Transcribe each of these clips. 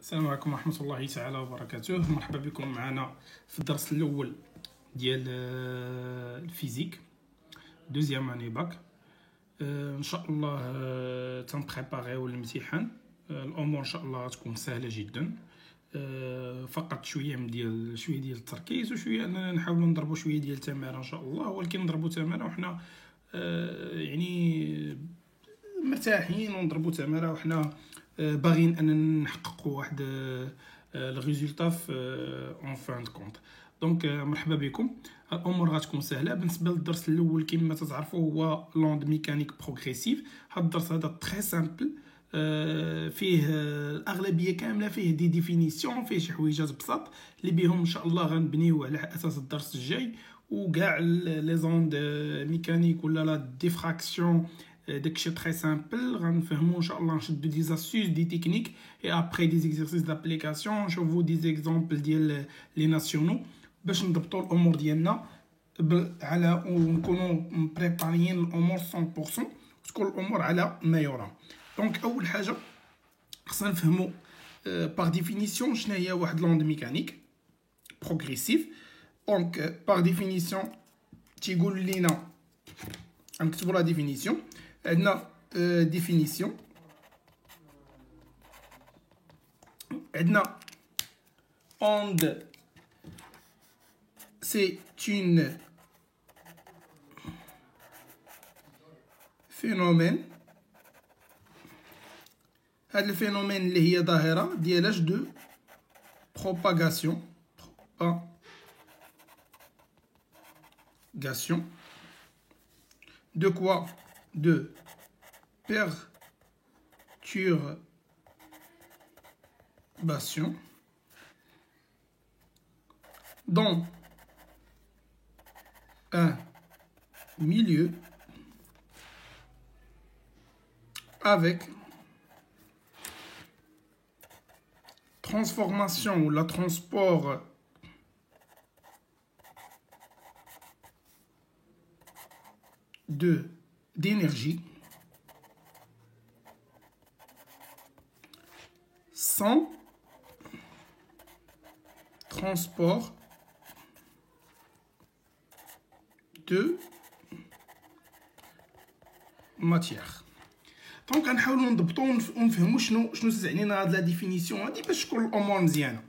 السلام عليكم ورحمة الله تعالى وبركاته. مرحبا بكم معنا في الدرس الأول ديال الفيزيك دوزيام اني باك. ان شاء الله تنبريباريو الامتحان. الامور ان شاء الله تكون سهلة جدا، فقط شوية ديال التركيز وشوية اننا نحاولوا نضربوا شوية ديال التمارين ان شاء الله، ولكن نضربوا تمارين وحنا يعني مرتاحين، ونضربوا تمارين وحنا باغيين اننا نحققوا واحد الريزولطا في اون فان كونط. دونك مرحبا بكم. الامور غتكون سهله. بالنسبه للدرس الاول كما تعرفوا هو لوند ميكانيك بروغريسيف. هذا الدرس هذا تري سامبل، فيه الاغلبيه كامله فيه دي ديفينيسيون، فيه شي حويجات بساط اللي بهم ان شاء الله غنبنيو على اساس الدرس الجاي. وكاع لي زوند ميكانيك ولا لا ديفراكسيون داكشي تري سامبل غنفهمو ان شاء الله. نشدو دي زاستوس دي تكنيك اي ابري دي زيكزارسيس دابليكاسيون، نشوفو دي زيكزامبل ديال لي ناسيونو باش نضبطو الامور ديالنا على ونكونوا مبريباريين الامور 100% وتكون الامور على ما يرام. دونك اول حاجه خصنا نفهمو باغ ديفينيسيون شنو هي واحد لوند ميكانيك بروغريسيف. دونك باغ ديفينيسيون تيقول لينا نكتبو لا ديفينيسيون. عندنا ديفينيسيون، عندنا onde c'est une phénomène. هذا الفينومين اللي هي ظاهرة ديالاش دو propagation de quoi? De perturbation dans un milieu avec transformation ou la transport d'énergie sans transport de matière. دونك غنحاولوا نضبطوا ونفهموا شنو تعنينا هاد لا ديفينيسيون هادي باش تكون الامور مزيانه.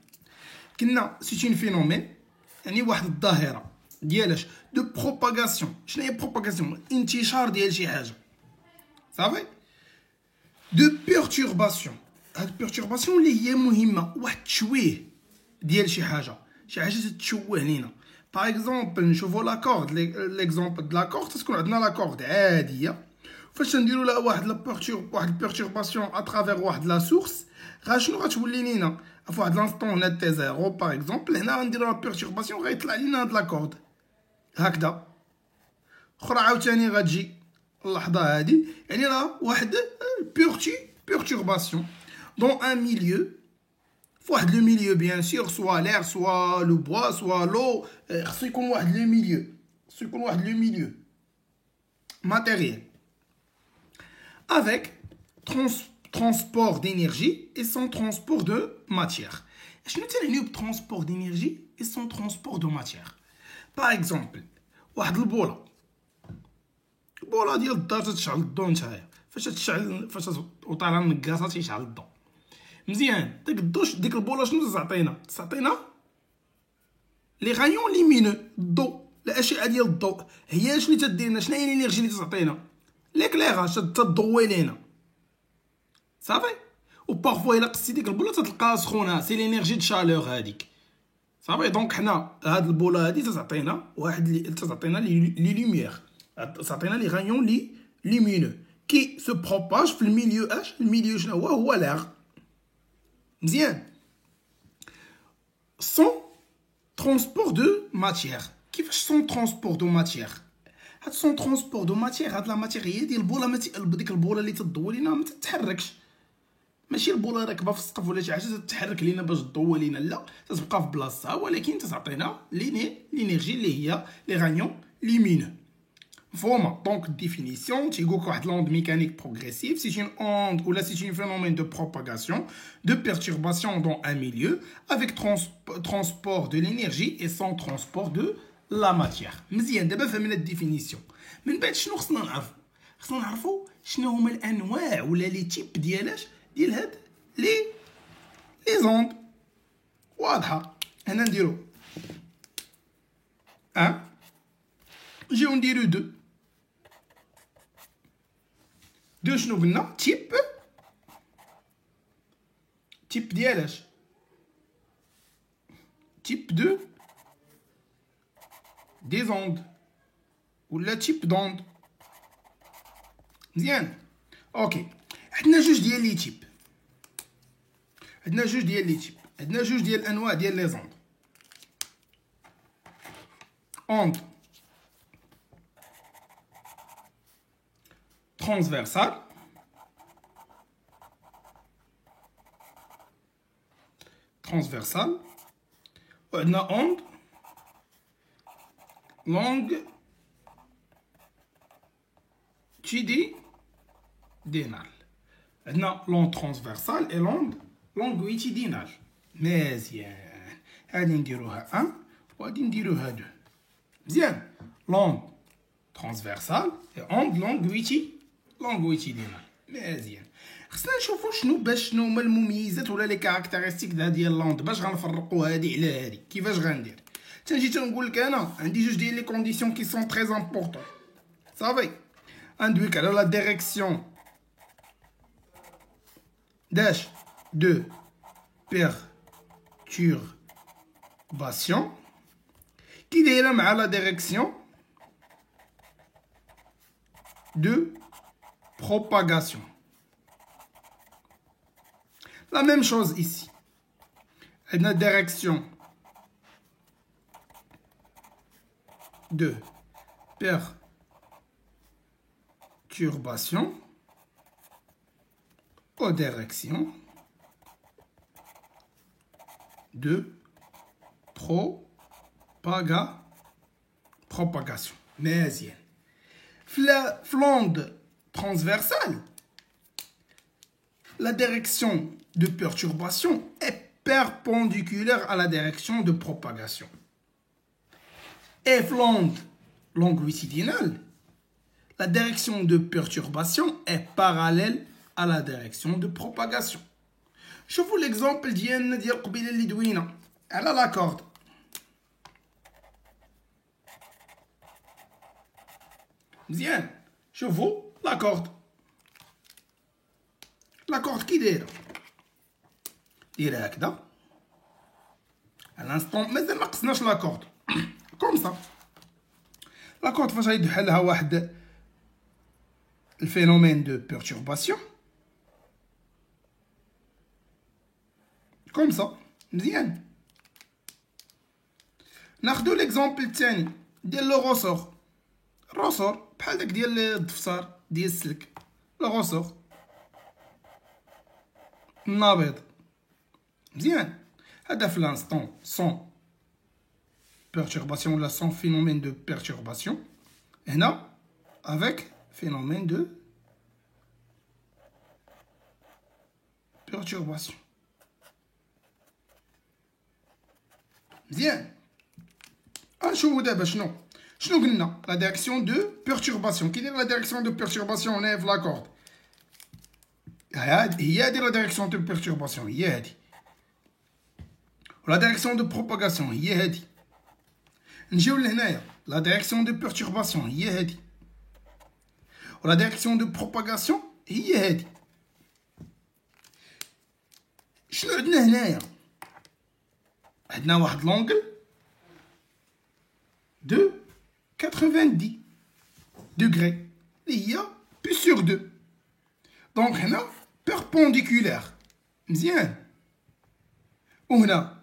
كنا سيتين فينومين يعني واحد الظاهره ديالاش دو بروباغاسيون. شنو هي بروباغاسيون؟ انتشار ديال شي حاجه، صافي. دو بيرتورباسيون، هاد بيرتورباسيون اللي هي مهمه، واحد التشويه ديال شي حاجه تتشوه لينا. باغ اكزومبل نشوفوا لاكورد، ليكزومبل د لاكورد تكون عندنا لاكورد عاديه، فاش نديرو لها واحد البيرتورباسيون اترافير واحد لا سورس، شنو غتولي لينا في واحد لانستون هنا تي زيرو باغ اكزومبل. هنا غنديرو لا بيرتورباسيون غيطلع لينا هاد لاكورد هكذا. اخرى عاوتاني غتجي اللحظه هادي، يعني راه واحد بيرتورباسيون دون ان ميليو، في واحد لو ميليو بيان سور، سوا لير سوا لو بوا سوا لو، خصو يكون واحد لو ميليو matériel avec transport d'énergie et sans transport de matière. شنو تعني بترونسبور d'énergie et sans transport de matière؟ باغ اكزومبل واحد البوله ديال الدار تتشعل الضو. نتايا فاش وطالع النكاسه تيشعل الضو مزيان. ديك البوله شنو تعطينا لي غايون ليمينو، الضوء، الاشعه ديال الضوء هي شنو تدير لنا. شنو هي الانرجي اللي تعطينا؟ ليكليغاج تضوي لينا، صافي. وبارفوا الا قصتي ديك البوله تتلقاها سخونه، سي لينيرجي د شالور هذيك، صافي. دونك حنا هاد البوله هادي تعطينا لي لوميير، تعطينا لي غايون لي لومينو كي سو بروباج في الميليو. الميليو شنو هو لاغ، مزيان. سون ترونسبور دو ماتيير. كيفاش سون ترونسبور دو ماتيير؟ هاد سون ترونسبور دو ماتيير، هاد لا ماتيير هي ديال البوله، ديك البوله اللي تضوي لينا ما تتحركش. ماشي البوله راكبه في السقف ولا شي حاجه تتحرك لينا باش تضوي لينا، لا، تتبقى في بلاصتها، ولكن تعطينا لينيرجي اللي هي لي غانيون ليمينو. Forme. Donc, définition, tu as l'onde mécanique progressive, c'est une onde ou là c'est un phénomène de propagation, de perturbation dans un milieu avec transport de l'énergie et sans transport de la matière. مزيان دابا فهمنا الديفينيسيون. من بعد شنو خصنا نعرفو؟ خصنا نعرفو شنو هما الانواع ولا لي تيب ديال هاد لي زوند. واضحه. هنا نديرو 1 نجيو نديرو 2 شنو قلنا تيب ديالاش تيب دو دي زوند ولا تيب دوند. مزيان اوكي. عندنا جوج ديال لي تيب عندنا جوج ديال الانواع ديال لي زوند. onde transversale وعندنا onde longitudinale. عندنا l'onde transversale et l'onde longitudinale. مزيان. هادي نديروها 1 وغادي نديروها 2. مزيان. l'onde transversale et onde longitudinale. مزيان. خصنا نشوفو شنو هما المميزات ولا لي كاركتيرستيك ديال لوند باش غنفرقوا هادي على هادي. كيفاش غندير؟ تنجي تنقول لك انا عندي جوج ديال لي كونديسيون كي سون تري امبورطون. صافي. ندويك على لا ديريكسيون داش دو بيرتورباسيون كي دايره مع لا ديريكسيون دو propagation. La même chose ici. Une direction de perturbation aux directions de propagation. مزيان. L'onde transversale, la direction de perturbation est perpendiculaire à la direction de propagation. Et l'onde longitudinale, la direction de perturbation est parallèle à la direction de propagation. شوفوا l'exemple ديال قبيله اللي دوينا على لا كورد. مزيان. شوفوا لا كورد كي دايره هكذا. على الانستون مازال ما قصناش لا كورد كوم سا. لا كورد فاش غيدخل لها واحد الفينومين دو بيرتورباسيون كوم سا. مزيان. ناخدو ليكزامبل الثاني ديال لو غوسور. الروسور بحال داك ديال الضفصار ديال السلك. لو غوسور النابض. مزيان. هذا في لانستون سون perturbation ولا سون phénomène de perturbation. هنا avec phénomène de perturbation. مزيان. نشوفو دابا شنو قلنا لا ديريكسيون دو بيرتورباسيون. كي داير لا ديريكسيون دو بيرتورباسيون هنايا في لاكورد هي هادي لا ديريكسيون دو بيرتورباسيون هي هادي. ولا ديريكسيون دو بروباغاسيون هي هادي. نجيو لهنايا لا ديريكسيون دو بيرتورباسيون هي هادي. ولا ديريكسيون دو بروباغاسيون هي هادي. شنو عندنا هنايا؟ عندنا واحد لونغل de 90 degrés اللي هي بي سور 2. دونك هنا perpendiculaire. مزيان. وهنا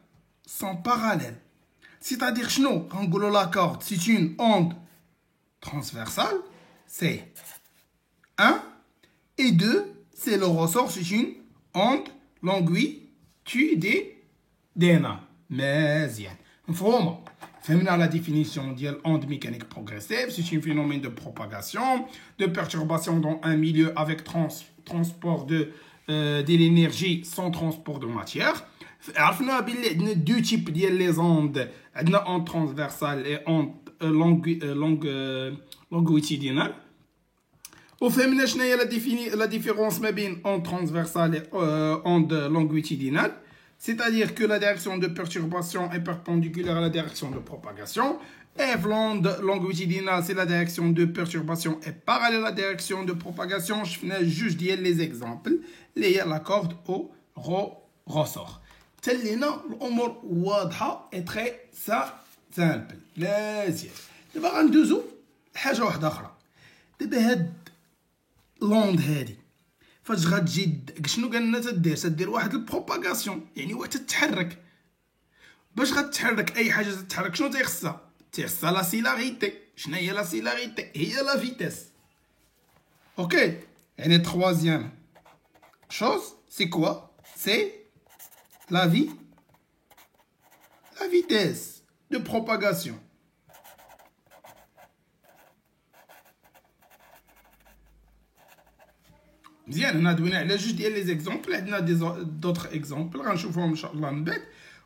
sont parallèles. C'est-à-dire شنو غنقولوا لا كورد c'est une onde transversale, c'est 1 et 2 c'est le ressort, c'est une onde longitudinale. مزيان. مفهومه. فهمنا la définition ديال onde mécanique progressive. C'est un phénomène de propagation, de perturbation dans un milieu avec transport de l'énergie sans transport de matière. عرفنا باللي عندنا deux types ديال les ondes. عندنا onde transversale et onde longitudinale. وفهمنا شنو هي la différence ما بين onde transversale et onde longitudinale. C'est-à-dire que la direction de perturbation est perpendiculaire à la direction de propagation. Et l'onde longitudinale, c'est la direction de perturbation est parallèle à la direction de propagation. Je finis juste dire les exemples. Les la corde au ressort. تلينا الأمور واضحة et très simple. مزيان. دابا غندوزو لحاجة واحدة أخرى. دابا هاد لوند هادي فاش غتجي شنو قال لنا تدير واحد البروباغاسيون يعني واحد تتحرك باش غتحرك اي حاجه تتحرك شنو تيخصها لا سيلاريتي شنو هي لا سيلاريتي هي لا فيتيس اوكي يعني troisième chose c'est quoi c'est la vitesse de propagation. مزيان هنا دوينا على جوج ديال لي زيكزامبل عندنا دوطخ اكزامبل غنشوفوهم ان شاء الله من بعد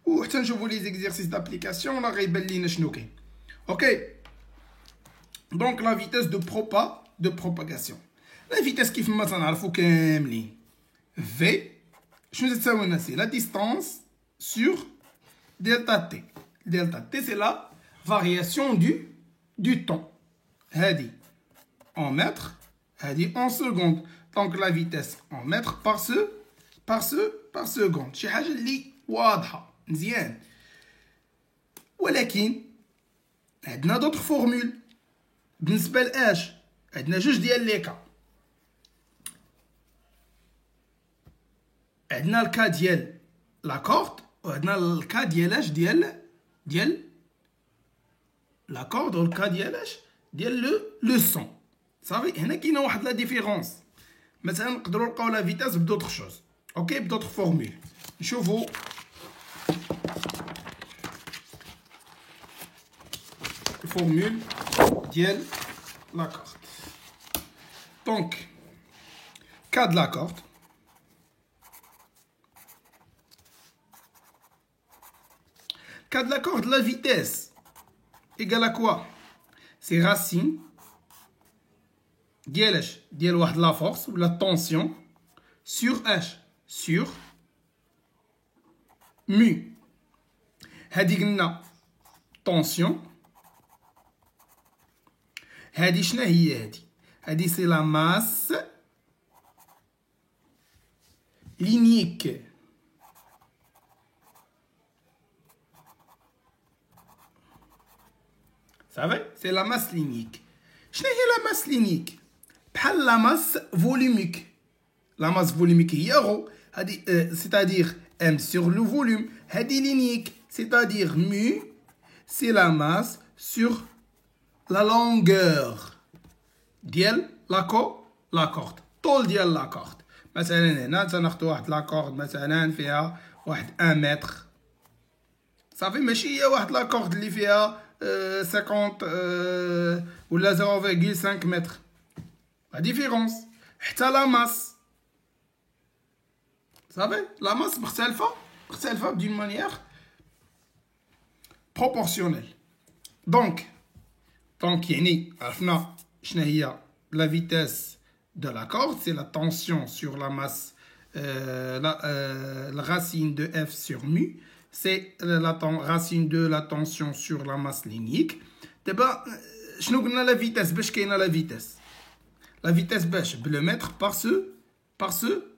وحتى نشوفوا لي زيكزيرسيس دابليكاسيون راه غيبان لينا شنو كاين اوكي دونك لا فيتيس دو بروباغاسيون لا فيتيس كيف ما تنعرفوا كاملين في شنو تساوي لنا سي لا ديستانس سور دلتا تي سي لا فارياسيون du temps هادي en mètres هادي en secondes. Donc la vitesse en mètres par seconde. شي حاجة اللي واضحة مزيان. ولكن عندنا d'autres formules. بالنسبة لأش عندنا جوج ديال لي كا. عندنا الكا ديال لا كورد وعندنا الكا ديال اش ديال لا كورد والكا ديال اش ديال لو سون. صافي هنا كاينه واحد لا ديفيرونس. مثلا نقدروا نلقاو لا فيتاس بدوطخ شوز اوكي بدوطخ فورمول نشوفوا الفورمول ديال لا كارت دونك كاد لا كارت كاد لا كارت لا فيتاس ايغال ا كوا سي راسين ديال ديال واحد لا فورس ولا طونسيون سور اش سور مو هادي قلنا طونسيون هادي شنو هي هادي سي لا ماس لينيك صافي سي لا ماس لينيك شنو هي لا ماس لينيك بحال لا ماس فوليميك لا ماس فوليميك هي غو هادي c'est-à-dire m sur le volume هادي لينيك c'est-à-dire mu c'est la masse sur la longueur ديال لا كورد طول ديال لا كورد مثلا هنا تناخدو واحد لا كورد مثلا فيها واحد 1 متر صافي ماشي هي واحد لا كورد اللي فيها 50 ولا 0.5 متر لا ديفيرونس حتى لا ماس صافي لا ماس مختلفه دون مانيير بروبورسيونيل دونك يعني عرفنا شنو هي la vitesse de la corde c'est la tension sur la masse la racine de F sur mu c'est la racine de la tension sur la masse linéique. دابا شنو قلنا لا فيتاس باش كاينه لا فيتاس لا فيتاس باش بلو متر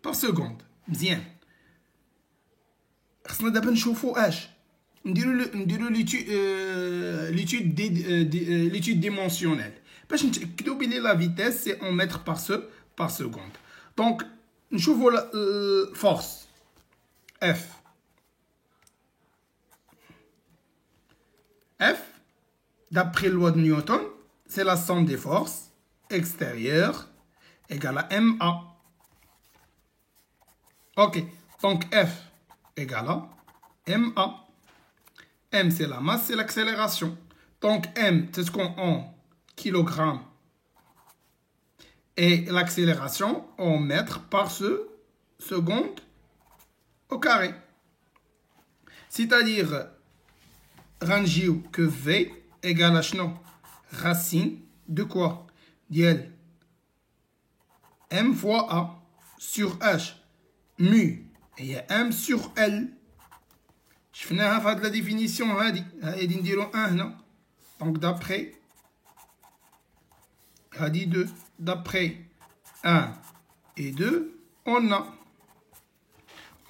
بار سكوند مزيان خصنا دابا نشوفوا اش نديرو ليتود ديمونسيونيل باش نتاكدوا بلي لا فيتاس سي اون متر بار سكوند دونك نشوفوا الفورس اف d'après la loi de Newton c'est la somme des forces extérieures égale à ma. Ok, donc F égale à ma. M, c'est la masse, c'est l'accélération. Donc, M, c'est ce qu'on a en kilogrammes. Et l'accélération en mètres par seconde au carré. C'est-à-dire, rangiou que V égale à chno, racine de quoi? Diel M fois A sur H. Mu هي M sur L. شفناها في هاد لا ديفينيسيون هادي نديرو 1 هنا. Donc d'après هادي 2 d'après 1 et 2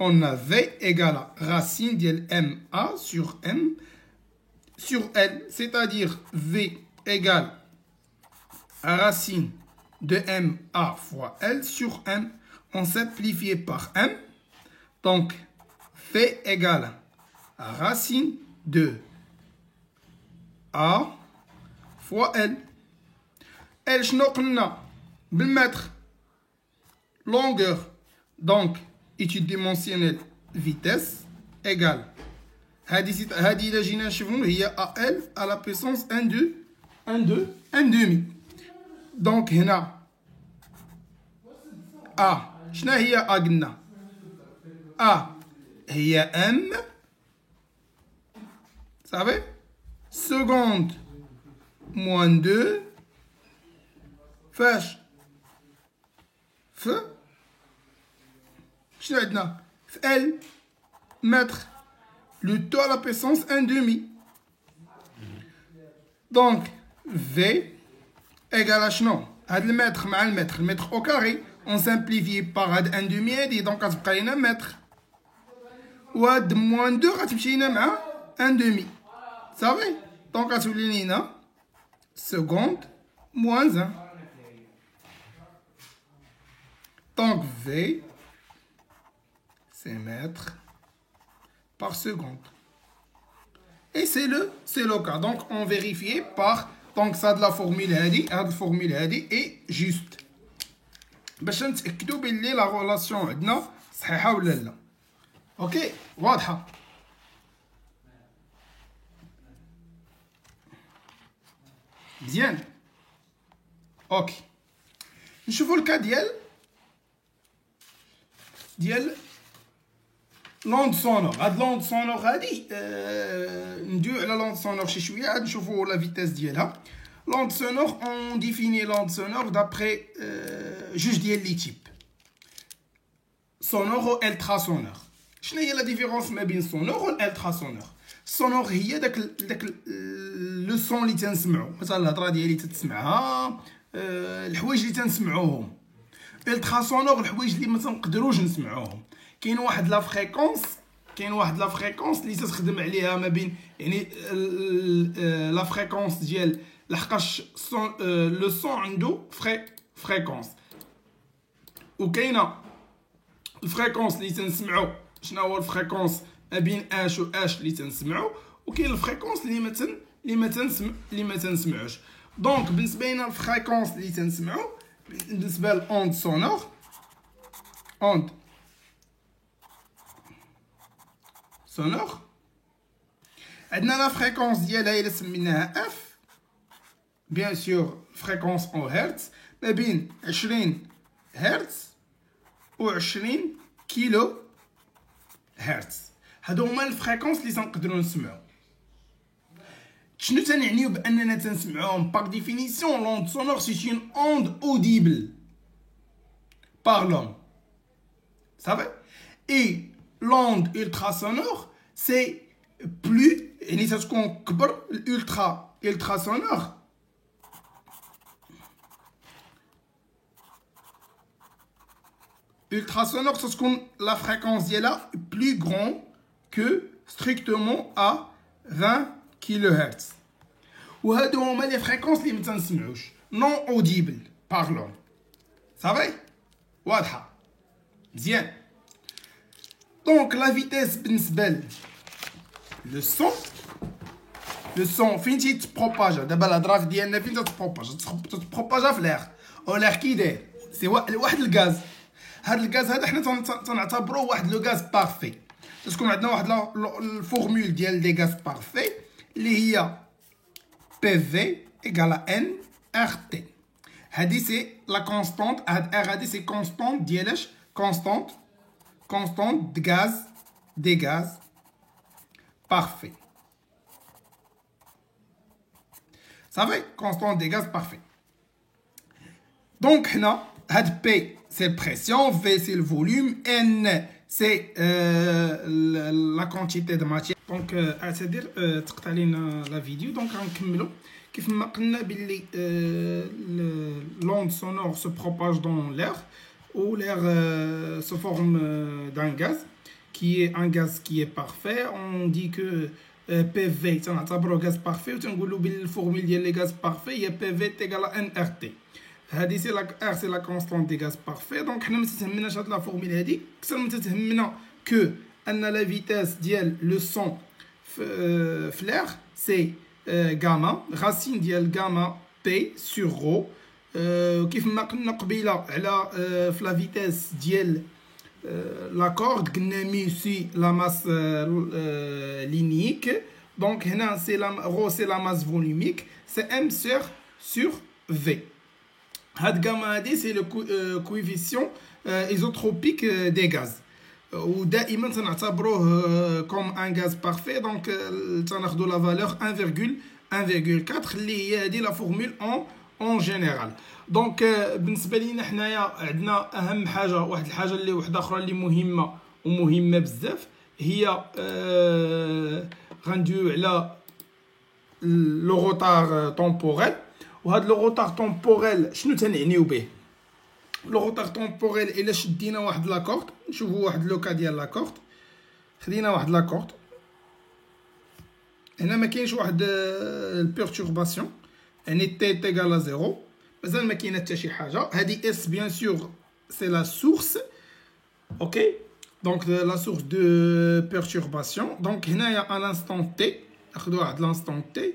on a V égale à racine ديال MA sur M sur L, c'est-à-dire V égale à racine de MA fois L sur M. On simplifie par M. Donc, V égale à racine de A fois L. L, شنو قلنا بالمتر longueur. Donc, étude dimensionnelle vitesse égale هذه إلا جينا نشوفو هي AL à la puissance 1 demi. Donc هنا A شنو هي A قلنا A هي M savez seconde moins 2 فاش شنو عندنا في L mètre le taux à la puissance 1 demi. Donc V égale à شنو هاد المتر مع المتر au carré on simplifie par هاد 1 demi هادي donc غتبقى لنا متر وهاد moins 2 غتمشي لنا مع 1 demi صافي donc غتولي لنا seconde moins 1. Donc V c'est mètres par seconde. Et c'est le cas. Donc on vérifie par donc ça de la formule هذه est juste. باش نتاكدوا بلي لا ريلاسيون عندنا صحيحه ولا لا. اوكي واضحه. مزيان. اوكي نشوفوا الكا ديال لوند سونور. هاد لوند سونور هادي ندويو على لوند سونور شي شويه عاد نشوفوا لا فيتاس ديالها. لوند سونور اون ديفيني لوند سونور دابري جوج ديال لي تيب سونور و الترا سونور. شنو هي لا ديفيرونس ما بين سونور و الترا سونور؟ سونور هي داك لو سون اللي تنسمعو مثلا الهضره ديالي تتسمعها الحوايج اللي تنسمعوهم. الترا سونور الحوايج اللي ما تنقدروش نسمعوهم. كاين واحد لا فريكونس اللي تخدم عليها ما بين يعني لا فريكونس ديال لحقاش لو سون عنده فريكونس وكاينه الفريكونس اللي تنسمعو. شنو هو الفريكونس ما بين اش و اش اللي تنسمعو وكاين الفريكونس اللي ما تنسمعوش. دونك بالنسبه لنا الفريكونس اللي تنسمعو بالنسبه للاوند سونور عندنا لا فريكونس ديالها الا سميناها اف بيان سور فريكونس او هرتز ما بين 20 هرتز و 20 كيلو هرتز. هادو هما الفريكونس اللي تنقدروا نسمعو. شنو تنعنيو باننا تنسمعوهم؟ باغ ديفينيسيون لوند سونور سي اون اوند اوديبل par l'homme. Ça va? Et l'onde ultrasonore, c'est plus, et c'est ce qu'on ultrasonore. Ultrasonore, c'est ce qu'on la fréquence est là plus grand que strictement à 20 kHz. Ou هادو هما les fréquences اللي ما تنسمعوش non audible par l'homme. Ça va? واضحه مزيان. دونك لا فيتيس بالنسبه لو سون فين تيتبروباجا دابا الهضره ديالنا فين تتبروباجا في لير او لير كي داير سي واحد الغاز. هاد الغاز هذا حنا تنعتبروه واحد لو غاز بارفي تكون عندنا واحد الفورمول ديال دي غاز بارفي اللي هي بي في ايكال ان ار تي. هادي سي لا كونستانت، هاد ار هادي سي كونستانت ديالاش، كونستانت دي غاز بارفي. صافي كونستانت دي غاز بارفي. دونك هنا هاد بي سي البريسيون، في سي الفوليوم، ان سي لا كونتيتي دو ماتيير. دونك اعتذر تقطع لينا لا فيديو. دونك غنكملو كيف ما قلنا باللي l'onde sonore se propage dans l'air ou l'air se forme d'un gaz qui est un gaz qui est parfait. On dit que PV تنعتبروه gaz parfait وتنقولوا بالفورمول ديال لي gaz parfait هي PV égale à NRT. هادي سي لا ار سي لا كونستانت دي غاز بارفي. دونك حنا ما تتهمناش هاد لا فورمول هادي اكثر من تتهمنا كو ان لا فيتاس ديال لو سون في لير سي غاما، راسين ديال غاما بي سور رو. كيف ما قلنا قبيله على في لا فيتاس ديال لا كورد قلنا مي سي لا ماس لينيك. دونك هنا سي لا رو سي لا ماس فوليوميك، سي ام سور في. هاد غاما هادي سي لو كويفيسيون ايزوتروبيك دي غاز، ودائما تنعتبروه كوم ان غاز بارفي. دونك تناخدو لا فالور 1.4 اللي هي هادي لا فورمول اون جينيرال. دونك بالنسبه لينا حنايا عندنا اهم حاجه، واحد الحاجه اللي وحده اخرى اللي مهمه بزاف، هي غندويو على لو روتار طومبوريل. وهاد لو روتار طومبوريل شنو تنعنيو به؟ لو روتار طومبوريل الا شدينا واحد لاكورد، نشوفوا واحد لوكا ديال لاكورد، خدينا واحد لاكورد هنا ما كاينش واحد البيرتورباسيون، يعني تي تيغال زيرو، مازال ما كاينه حتى شي حاجه. هادي اس بيان سور سي لا سورس، اوكي. دونك لا سورس دو بيرتورباسيون. دونك هنايا ان انستون تي، ناخذ واحد لانستون تي،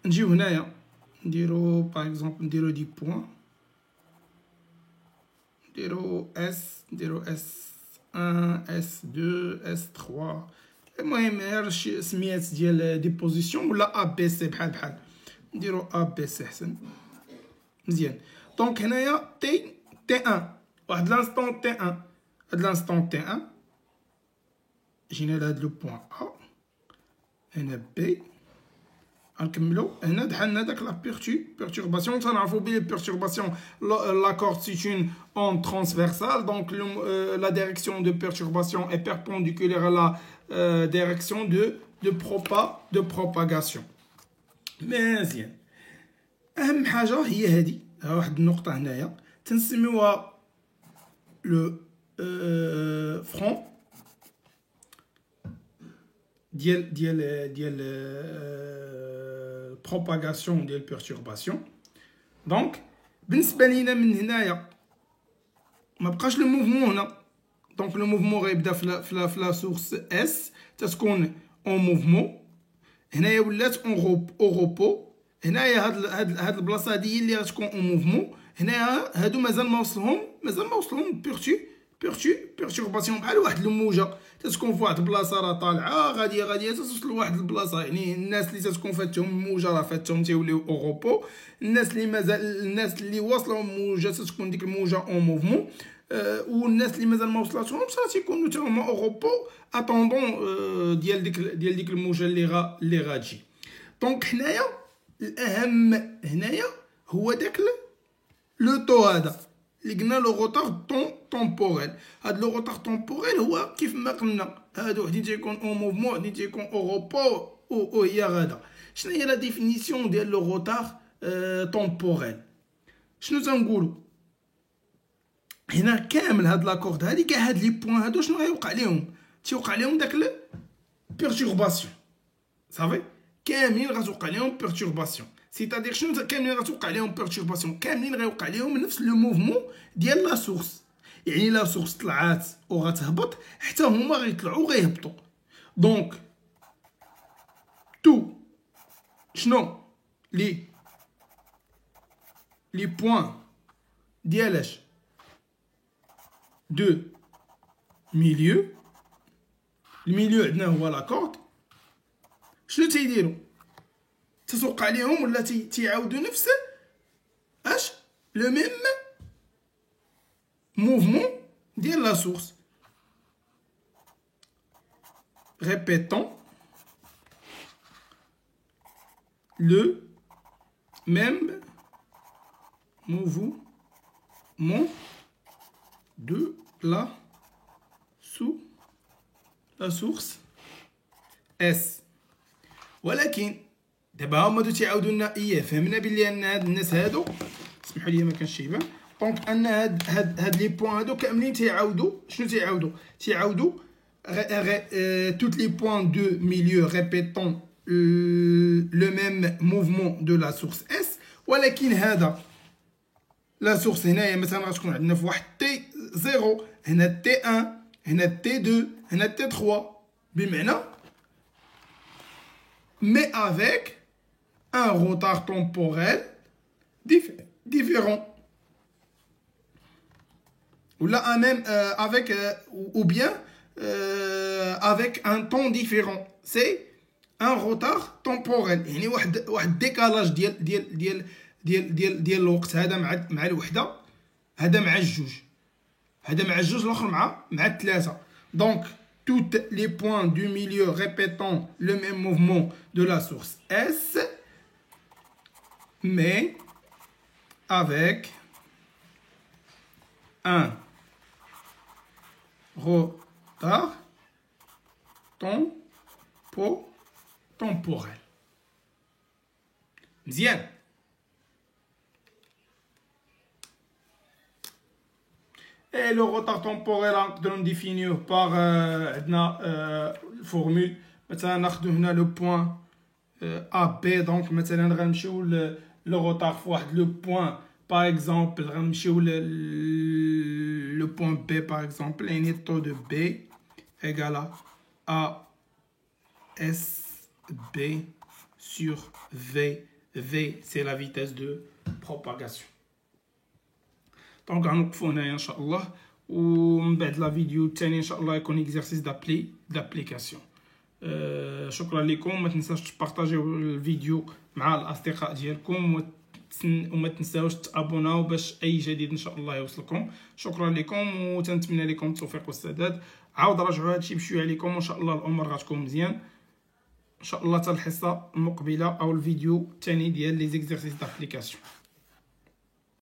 نجيو هنايا نديرو باغ اكزومبل نديرو دي بوين، نديرو اس 1 اس 2 اس 3. المهم غير شي سميات ديال دي بوزيسيون، ولا ا بي سي بحال نديرو ا بي سي حسن مزيان. دونك هنايا تي 1 واحد لانستون تي 1، هاد لانستون تي 1 جينا لهاد لو بوين ا، هنا بي. غنكملو هنا دحالنا داك لا بيرتورباسيون. تنعرفو بلي بيرتورباسيون لا كورد سي اون اون ترانسفيرسال، دونك لا ديريكسيون دو بيرتورباسيون est perpendiculaire à la direction de propagation. مزيان. اهم حاجه هي هادي، واحد النقطه هنايا تنسميوها لو فرون ديال propagation ديال perturbation. دونك بالنسبه لينا من هنايا ما بقاش لو موفمون هنا. دونك لو موفمون غيبدا في لا سورس اس، تتكون اون موفمون. هنايا ولات اون روبو. هنايا هاد البلاصه هادي هي اللي غتكون اون موفمون. هنايا هادو مازال ما وصلهم بيرتورباسيون بحال واحد الموجه تتكون في واحد البلاصه راه طالعه غاديه توصل لواحد البلاصه. يعني الناس اللي تتكون فاتهم الموجه راه فاتهم تيوليو اوروبو، الناس اللي واصلوا الموجه تتكون ديك الموجه اون موفمون، والناس اللي مازال ما وصلاتهمش راه تيكونوا حتى هما اوروبو اتوندون ديال ديك الموجه اللي غاتجي. دونك هنايا الاهم هنايا هو داك لو طو هذا اللي قلنا لو روتار طومبوريل. هاد لو روتار طومبوريل هو كيف ما قلنا هادو وحدين تيكون اون موفمون، وحدين تيكون اوروبو وهي غادا. شنو هي لا ديفينيسيون ديال لو روتار طومبوريل؟ شنو تنقولوا هنا؟ كامل هاد لاكورد هادي كاع هاد لي بوين هادو شنو غيوقع ليهم؟ تيوقع ليهم داك بيرتورباسيون. صافي كاملين غتوقع ليهم بيرتورباسيون. سيتادير شنو كاملين غتوقع ليهم بيرتورباسيون؟ كاملين غيوقع ليهم نفس لو موفمون ديال لا سورس. يعني لا سورس طلعات وغتهبط حتى هما غيطلعوا غيهبطوا. دونك تو شنو لي بوين ديالاش دو ميليو الميليو عندنا هو لاكورد. شنو تيديروا؟ تسوق عليهم ولا تيعاودوا نفس اش لو ميم موفمون ديال لا سورس. Répétons le même mouvement de la source S. ولكن دابا هما تيعاودوا لنا فهمنا بلي ان هاد الناس هادو اسمحوا لي ما كانش شيبان دونك ان هاد لي بوين هادو كاملين تيعاودوا شنو تيعاودوا toutes les points de milieu répétant le même mouvement de la source S. ولكن هذا لا سورس هنايا مثلا غتكون عندنا في واحد تي 0 هنا تي 1 هنا تي 2 هنا تي 3 بمعنى mais avec un retard temporel différent ou là même avec ou bien avec un temps différent. C'est un retard temporel. يعني واحد décalage ديال الوقت هذا مع الوحده هذا مع الجوج هذا مع الجوج الاخر مع الثلاثه. Donc tous les points du milieu répétant le même mouvement de la source S mais avec un retard temporel. مزيان. Et le retard temporel نقدروا نديفينيوه par عندنا الفورمول مثلا ناخذ هنا لو بوين ا بي دونك مثلا غنمشيو لو روتار في واحد لو بوين باغ اكزومبل غنمشيو لو بوين بي باغ اكزومبل يعني طو دو بي ايغال ا اس بي sur v. V c'est la vitesse de propagation. دونك غنوقفو هنايا ان شاء الله ومن بعد لا فيديو الثاني ان شاء الله يكون اكزرسيس دابليكاسيون. شكرا لكم. ما تنساوش تبارطاجيو الفيديو مع الاصدقاء ديالكم وما تنساوش تابوناو باش اي جديد ان شاء الله يوصلكم. شكرا لكم وتنتمنى لكم التوفيق والسداد. عاود راجعوا هادشي بشويه عليكم وان شاء الله الامور غتكون مزيان ان شاء الله. حتى الحصه المقبله او الفيديو الثاني ديال لي زيكزرسيس دابليكاسيون.